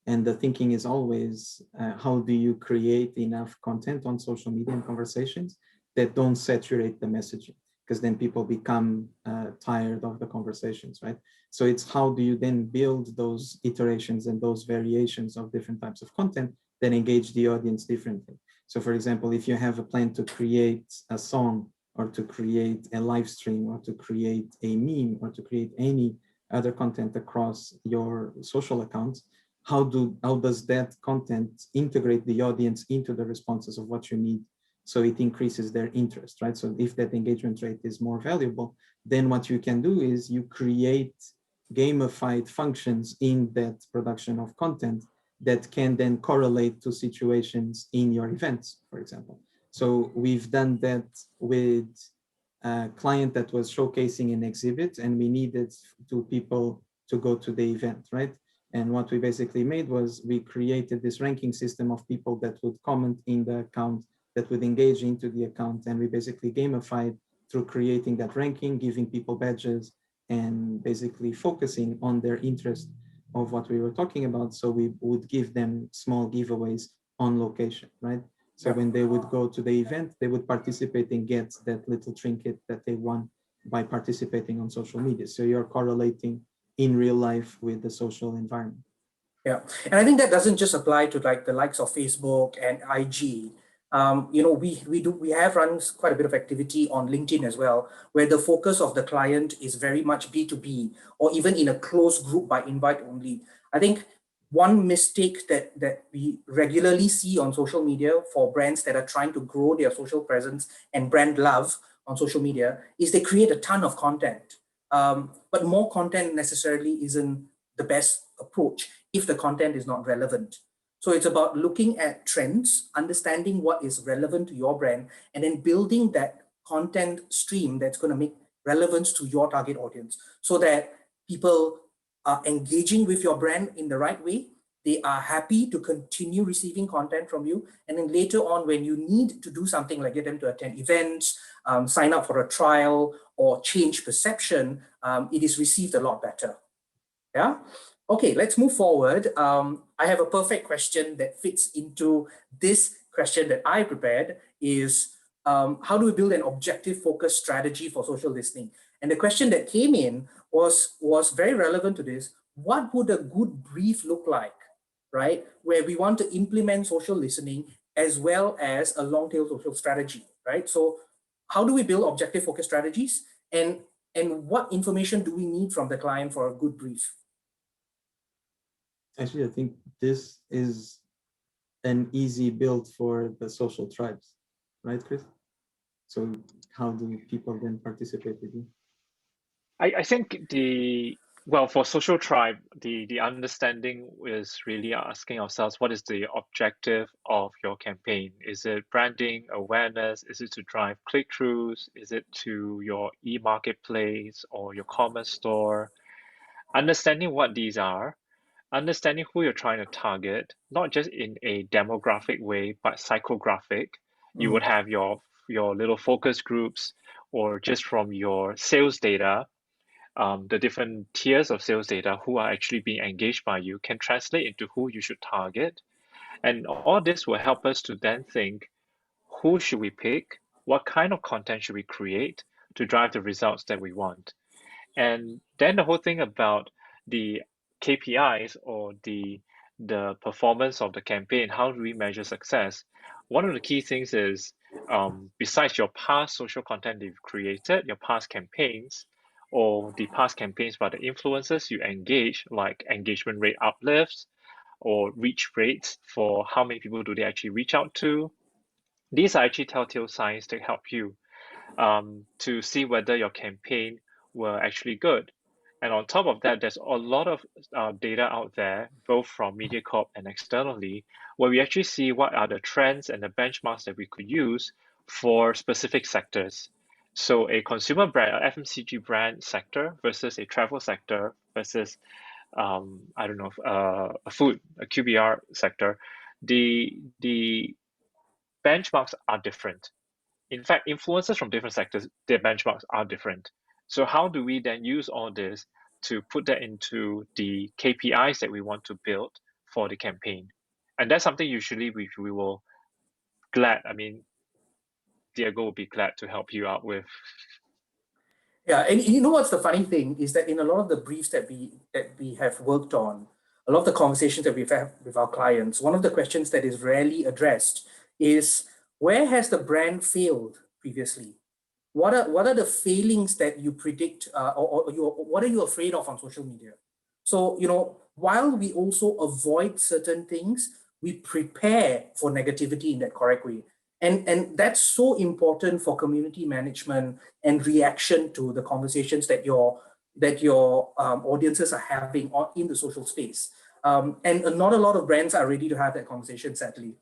And the thinking is always, how do you create enough content on social media and conversations that don't saturate the messaging? Because then people become tired of the conversations, right? So it's how do you then build those iterations and those variations of different types of content that engage the audience differently. So for example, if you have a plan to create a song or to create a live stream or to create a meme or to create any other content across your social accounts, how does that content integrate the audience into the responses of what you need, so it increases their interest, right? So if that engagement rate is more valuable, then what you can do is you create gamified functions in that production of content that can then correlate to situations in your events, for example. So we've done that with a client that was showcasing an exhibit, and we needed people to go to the event, right? And what we basically made was we created this ranking system of people that would comment in the account, that would engage into the account. And we basically gamified through creating that ranking, giving people badges, and basically focusing on their interest of what we were talking about. So we would give them small giveaways on location, right? So when they would go to the event, they would participate and get that little trinket that they won by participating on social media. So you're correlating in real life with the social environment. Yeah, and I think that doesn't just apply to like the likes of Facebook and IG. We have run quite a bit of activity on LinkedIn as well, where the focus of the client is very much B2B, or even in a closed group by invite only. I think one mistake that we regularly see on social media for brands that are trying to grow their social presence and brand love on social media is they create a ton of content. But more content necessarily isn't the best approach if the content is not relevant. So it's about looking at trends, understanding what is relevant to your brand, and then building that content stream that's going to make relevance to your target audience so that people are engaging with your brand in the right way. They are happy to continue receiving content from you. And then later on, when you need to do something like get them to attend events, sign up for a trial, or change perception, it is received a lot better. Yeah. Okay, let's move forward. I have a perfect question that fits into this question that I prepared is, how do we build an objective focused strategy for social listening? And the question that came in was very relevant to this. What would a good brief look like, right? Where we want to implement social listening as well as a long tail social strategy, right? So how do we build objective focused strategies? And what information do we need from the client for a good brief? Actually, I think this is an easy build for the social tribes, right, Chris? So how do people then participate with you? I think for social tribe, the understanding is really asking ourselves, what is the objective of your campaign? Is it branding, awareness? Is it to drive click-throughs? Is it to your e-marketplace or your commerce store? Understanding what these are, understanding who you're trying to target, not just in a demographic way, but psychographic. You would have your little focus groups, or just from your sales data, the different tiers of sales data who are actually being engaged by you can translate into who you should target. And all this will help us to then think, who should we pick? What kind of content should we create to drive the results that we want? And then the whole thing about the KPIs, or the performance of the campaign, how do we measure success? One of the key things is, besides your past social content that you've created, your past campaigns, or the past campaigns by the influencers you engage, like engagement rate uplifts or reach rates for how many people do they actually reach out to. These are actually telltale signs that help you to see whether your campaign were actually good. And on top of that, there's a lot of data out there, both from Mediacorp and externally, where we actually see what are the trends and the benchmarks that we could use for specific sectors. So a consumer brand, a FMCG brand sector versus a travel sector versus, I don't know, a food, a QBR sector, the benchmarks are different. In fact, influencers from different sectors, their benchmarks are different. So how do we then use all this to put that into the KPIs that we want to build for the campaign? And that's something usually we will Diogo will be glad to help you out with. Yeah, and you know what's the funny thing is that in a lot of the briefs that we have worked on, a lot of the conversations that we've had with our clients, one of the questions that is rarely addressed is, where has the brand failed previously? What are the failings that you predict, what are you afraid of on social media? So, while we also avoid certain things, we prepare for negativity in that correct way. And that's so important for community management and reaction to the conversations that your audiences are having in the social space. And not a lot of brands are ready to have that conversation, sadly.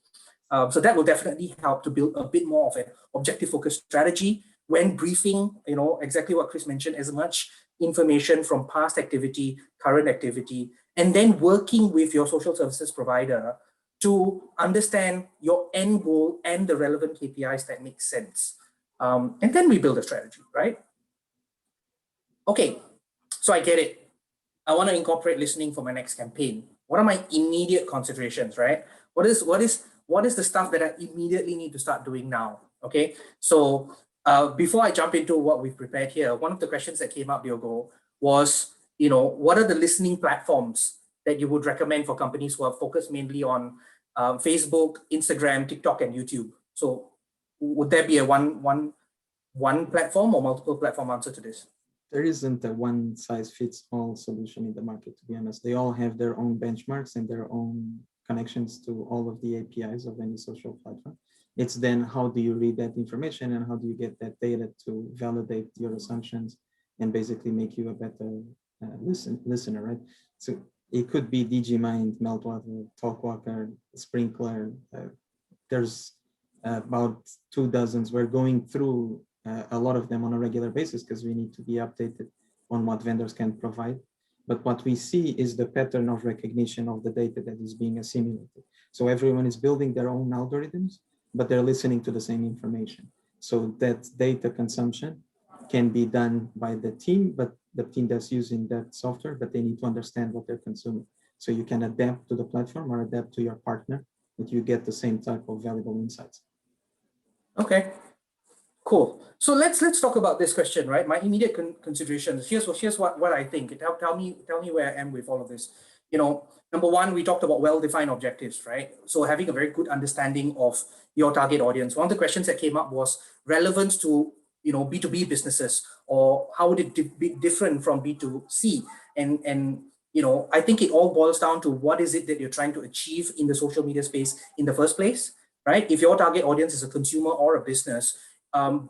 So that will definitely help to build a bit more of an objective focused strategy when briefing, exactly what Chris mentioned, as much information from past activity, current activity, and then working with your social services provider to understand your end goal and the relevant KPIs that make sense. And then we build a strategy, right? Okay, so I get it. I want to incorporate listening for my next campaign. What are my immediate considerations, right? What is the stuff that I immediately need to start doing now? Okay, so before I jump into what we've prepared here, one of the questions that came up, Diogo, was, what are the listening platforms that you would recommend for companies who are focused mainly on Facebook, Instagram, TikTok, and YouTube? So would there be a one platform or multiple platform answer to this? There isn't a one size fits all solution in the market, to be honest. They all have their own benchmarks and their own connections to all of the APIs of any social platform. It's then how do you read that information and how do you get that data to validate your assumptions and basically make you a better listener, right? So it could be DigiMind, Meltwater, Talkwalker, Sprinkler. There's about 24. We're going through a lot of them on a regular basis because we need to be updated on what vendors can provide. But what we see is the pattern of recognition of the data that is being assimilated. So everyone is building their own algorithms, but they're listening to the same information. So that data consumption can be done by the team, but the team that's using that software, but they need to understand what they're consuming. So you can adapt to the platform or adapt to your partner, but you get the same type of valuable insights. Okay, cool. So let's talk about this question, right? My immediate considerations. Here's what I think. Tell me where I am with all of this. Number one, we talked about well-defined objectives, right? So having a very good understanding of your target audience. One of the questions that came up was relevance to B2B businesses, or how would it be different from B2C? And I think it all boils down to what is it that you're trying to achieve in the social media space in the first place, right? If your target audience is a consumer or a business,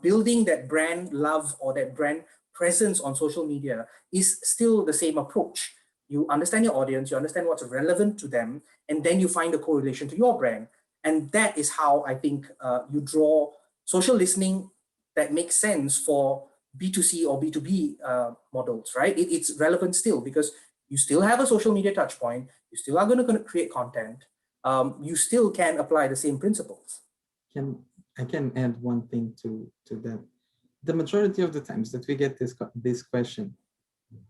building that brand love or that brand presence on social media is still the same approach. You understand your audience, you understand what's relevant to them, and then you find a correlation to your brand. And that is how I think you draw social listening that makes sense for B2C or B2B models, right? It's relevant still because you still have a social media touch point, you still are going to create content, you still can apply the same principles. I can add one thing to that. The majority of the times that we get this question,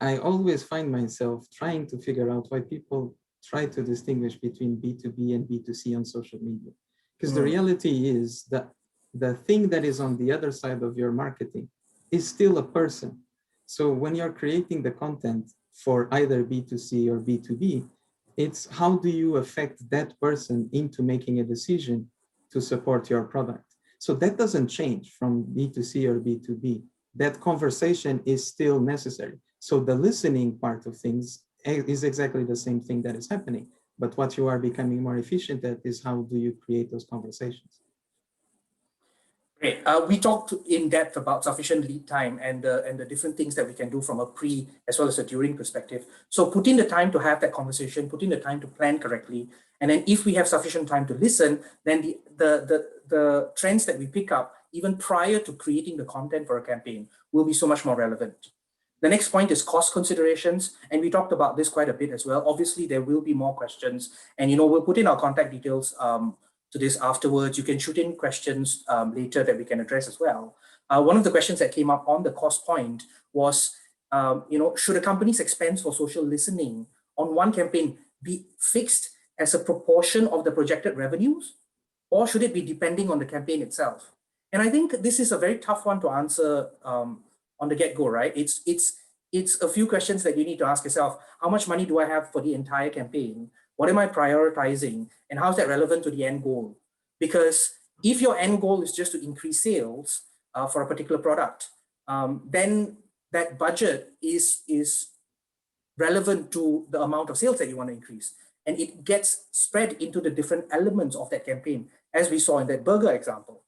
I always find myself trying to figure out why people try to distinguish between B2B and B2C on social media. Because the reality is that the thing that is on the other side of your marketing is still a person. So when you're creating the content for either B2C or B2B, it's how do you affect that person into making a decision to support your product. So that doesn't change from B2C or B2B. That conversation is still necessary. So the listening part of things is exactly the same thing that is happening. But what you are becoming more efficient at is how do you create those conversations. Great. We talked in depth about sufficient lead time and the different things that we can do from a pre as well as a during perspective. So put in the time to have that conversation, put in the time to plan correctly. And then if we have sufficient time to listen, then the trends that we pick up even prior to creating the content for a campaign will be so much more relevant. The next point is cost considerations. And we talked about this quite a bit as well. Obviously, there will be more questions. And, we'll put in our contact details to this afterwards. You can shoot in questions later that we can address as well. One of the questions that came up on the cost point was, should a company's expense for social listening on one campaign be fixed as a proportion of the projected revenues, or should it be depending on the campaign itself? And I think this is a very tough one to answer on the get-go, right? It's a few questions that you need to ask yourself. How much money do I have for the entire campaign? What am I prioritizing? And how is that relevant to the end goal? Because if your end goal is just to increase sales for a particular product, then that budget is relevant to the amount of sales that you want to increase. And it gets spread into the different elements of that campaign, as we saw in that burger example.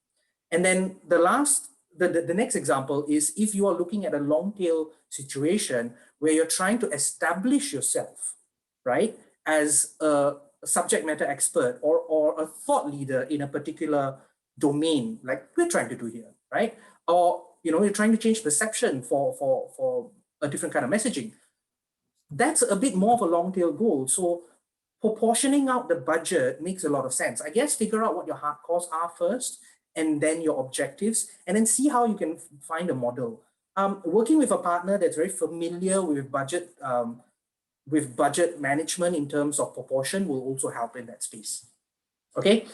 And then the next example is if you are looking at a long tail situation where you're trying to establish yourself, right, as a subject matter expert or a thought leader in a particular domain, like we're trying to do here, right? Or you're trying to change perception for a different kind of messaging. that's a bit more of a long tail goal. So proportioning out the budget makes a lot of sense. I guess figure out what your hard costs are first, and then your objectives, and then see how you can find a model. Working with a partner that's very familiar with budget management in terms of proportion will also help in that space. Okay.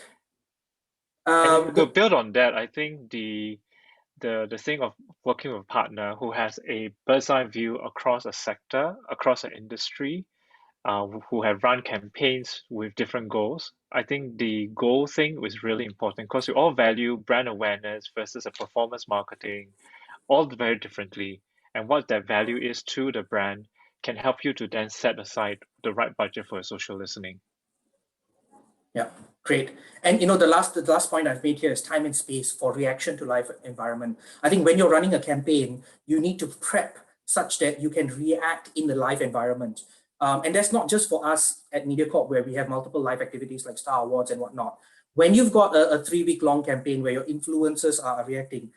And if we could build on that, I think the thing of working with a partner who has a bird's eye view across a sector, across an industry, who have run campaigns with different goals. I think the goal thing was really important because we all value brand awareness versus a performance marketing, all very differently. And what that value is to the brand can help you to then set aside the right budget for your social listening. Yeah, great. And the last point I've made here is time and space for reaction to live environment. I think when you're running a campaign, you need to prep such that you can react in the live environment. And that's not just for us at Mediacorp, where we have multiple live activities like Star Awards and whatnot. When you've got a 3-week long campaign where your influencers are reacting,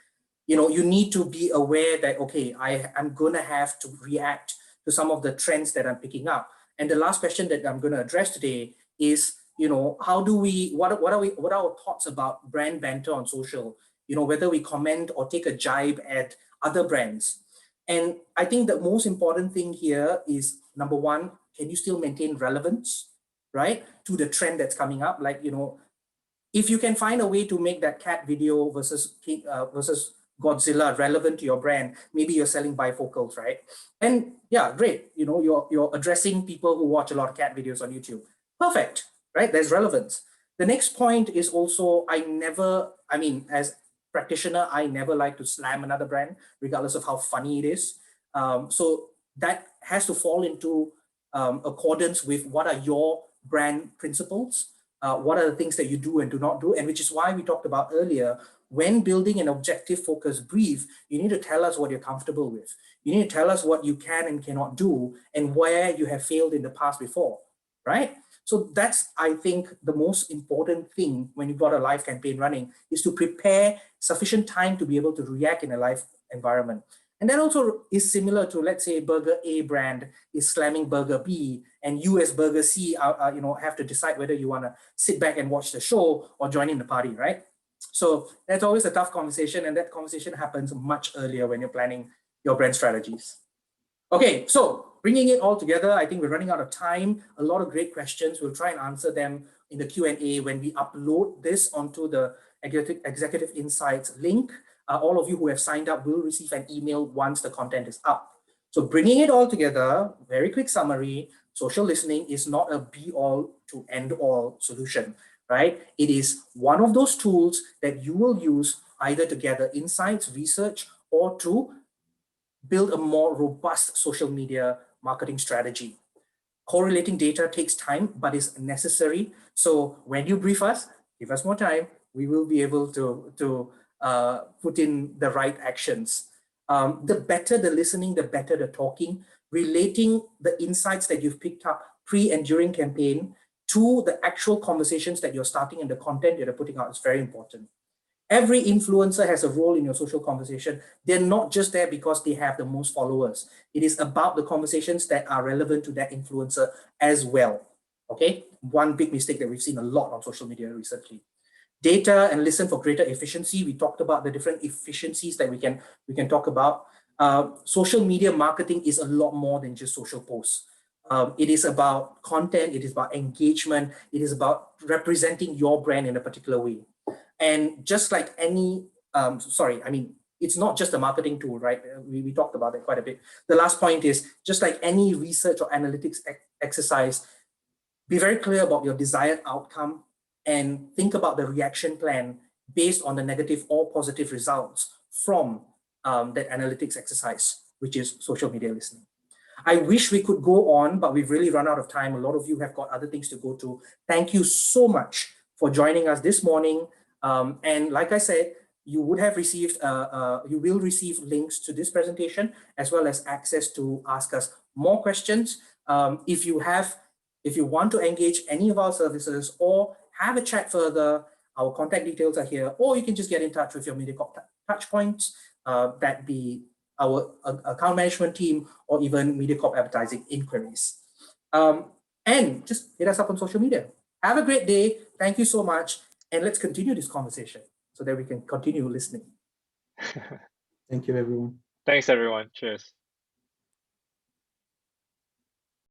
you need to be aware that, okay, I'm going to have to react to some of the trends that I'm picking up. And the last question that I'm going to address today is, how do what are our thoughts about brand banter on social? Whether we comment or take a jibe at other brands. And I think the most important thing here is, number one, can you still maintain relevance, right, to the trend that's coming up? Like, if you can find a way to make that cat video versus Godzilla relevant to your brand, maybe you're selling bifocals, right? And yeah, great. You're addressing people who watch a lot of cat videos on YouTube. Perfect, right? There's relevance. The next point is also, as practitioner, I never like to slam another brand, regardless of how funny it is. So that has to fall into accordance with what are your brand principles, what are the things that you do and do not do, and which is why we talked about earlier, when building an objective focused brief, you need to tell us what you're comfortable with. You need to tell us what you can and cannot do and where you have failed in the past before, right? So that's, I think, the most important thing when you've got a live campaign running, is to prepare sufficient time to be able to react in a live environment. And that also is similar to, let's say, Burger A brand is slamming Burger B, and you as Burger C have to decide whether you want to sit back and watch the show or join in the party, right? So that's always a tough conversation, and that conversation happens much earlier when you're planning your brand strategies. Okay, so bringing it all together, I think we're running out of time. A lot of great questions. We'll try and answer them in the Q&A when we upload this onto the Executive Insights link. All of you who have signed up will receive an email once the content is up. So bringing it all together, very quick summary, social listening is not a be-all to end-all solution, right? It is one of those tools that you will use either to gather insights, research, or to build a more robust social media marketing strategy. Correlating data takes time, but is necessary. So when you brief us, give us more time, we will be able to put in the right actions. The better the listening, the better the talking, relating the insights that you've picked up pre and during campaign to the actual conversations that you're starting and the content that you're putting out is very important. Every influencer has a role in your social conversation. They're not just there because they have the most followers. It is about the conversations that are relevant to that influencer as well. Okay, one big mistake that we've seen a lot on social media recently. Data and listen for greater efficiency. We talked about the different efficiencies that we can talk about. Social media marketing is a lot more than just social posts. It is about content. It is about engagement. It is about representing your brand in a particular way. And just like any, it's not just a marketing tool, right? We talked about it quite a bit. The last point is, just like any research or analytics exercise, be very clear about your desired outcome and think about the reaction plan based on the negative or positive results from that analytics exercise, which is social media listening. I wish we could go on, but we've really run out of time. A lot of you have got other things to go to. Thank you so much for joining us this morning. And like I said, you would have received, you will receive links to this presentation, as well as access to ask us more questions. If you want to engage any of our services or have a chat further, our contact details are here, or you can just get in touch with your Mediacorp touch points. That'd be our account management team, or even Mediacorp advertising inquiries. And just hit us up on social media. Have a great day. Thank you so much. And let's continue this conversation so that we can continue listening. Thank you, everyone. Thanks, everyone. Cheers.